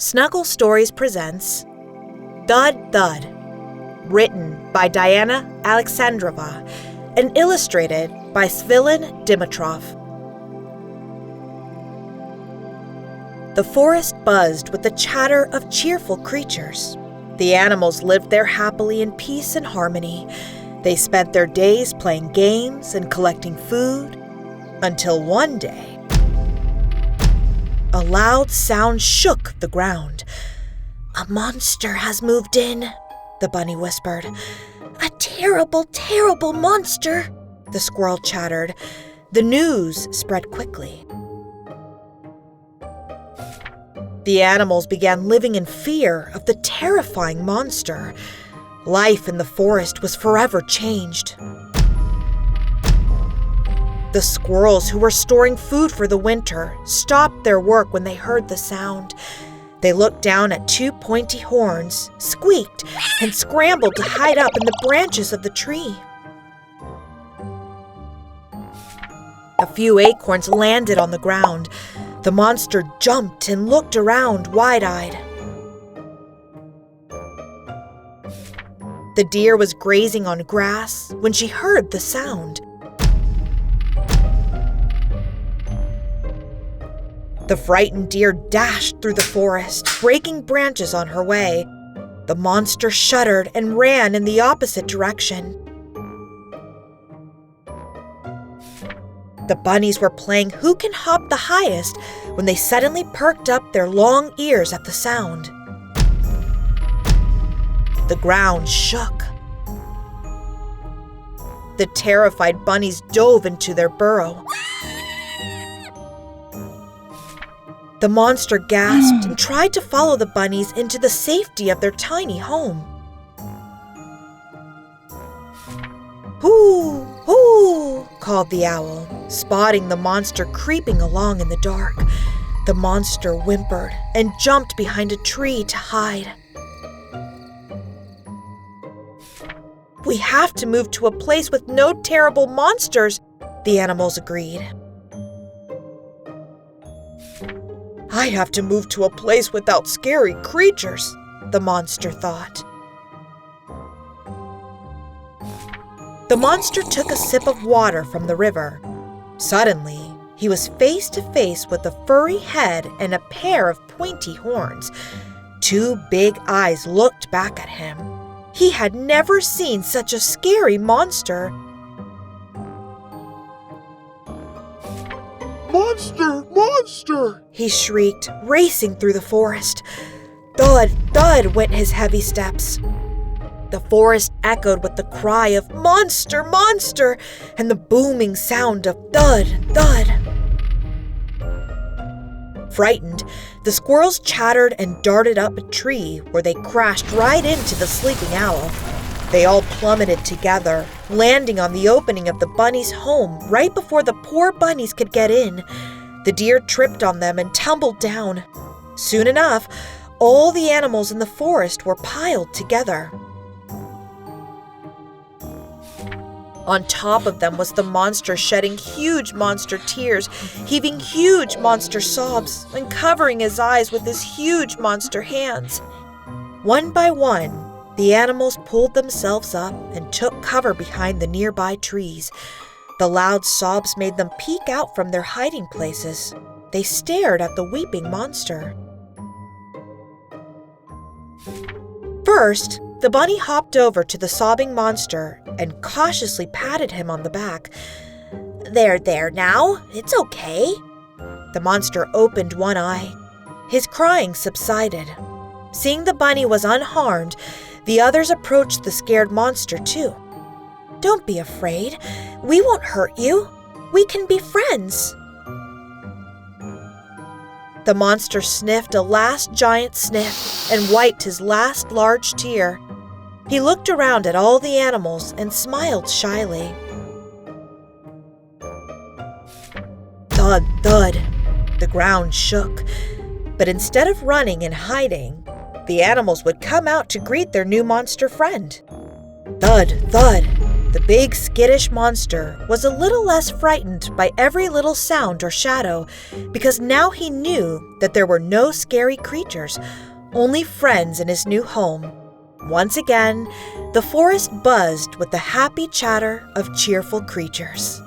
Snuggle Stories presents Thud, Thud, written by Diana Aleksandrova and illustrated by Svilen Dimitrov. The forest buzzed with the chatter of cheerful creatures. The animals lived there happily in peace and harmony. They spent their days playing games and collecting food, until one day, a loud sound shook the ground. "A monster has moved in," the bunny whispered. "A terrible, terrible monster," the squirrel chattered. The news spread quickly. The animals began living in fear of the terrifying monster. Life in the forest was forever changed. The squirrels who were storing food for the winter stopped their work when they heard the sound. They looked down at two pointy horns, squeaked, and scrambled to hide up in the branches of the tree. A few acorns landed on the ground. The monster jumped and looked around wide-eyed. The deer was grazing on grass when she heard the sound. The frightened deer dashed through the forest, breaking branches on her way. The monster shuddered and ran in the opposite direction. The bunnies were playing who can hop the highest when they suddenly perked up their long ears at the sound. The ground shook. The terrified bunnies dove into their burrow. The monster gasped and tried to follow the bunnies into the safety of their tiny home. "Hoo, hoo," called the owl, spotting the monster creeping along in the dark. The monster whimpered and jumped behind a tree to hide. "We have to move to a place with no terrible monsters," the animals agreed. "I have to move to a place without scary creatures," the monster thought. The monster took a sip of water from the river. Suddenly, he was face to face with a furry head and a pair of pointy horns. Two big eyes looked back at him. He had never seen such a scary monster. "Monster! Monster!" he shrieked, racing through the forest. Thud, thud went his heavy steps. The forest echoed with the cry of "Monster! Monster!" and the booming sound of thud, thud. Frightened, the squirrels chattered and darted up a tree where they crashed right into the sleeping owl. They all plummeted together, landing on the opening of the bunny's home right before the poor bunnies could get in. The deer tripped on them and tumbled down. Soon enough, all the animals in the forest were piled together. On top of them was the monster shedding huge monster tears, heaving huge monster sobs, and covering his eyes with his huge monster hands. One by one, the animals pulled themselves up and took cover behind the nearby trees. The loud sobs made them peek out from their hiding places. They stared at the weeping monster. First, the bunny hopped over to the sobbing monster and cautiously patted him on the back. There now, it's okay." The monster opened one eye. His crying subsided. Seeing the bunny was unharmed, the others approached the scared monster too. "Don't be afraid. We won't hurt you. We can be friends." The monster sniffed a last giant sniff and wiped his last large tear. He looked around at all the animals and smiled shyly. Thud, thud. The ground shook. But instead of running and hiding, the animals would come out to greet their new monster friend. Thud, thud. The big skittish monster was a little less frightened by every little sound or shadow because now he knew that there were no scary creatures, only friends in his new home. Once again, the forest buzzed with the happy chatter of cheerful creatures.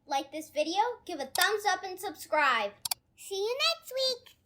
Like this video, give a thumbs up and subscribe. See you next week!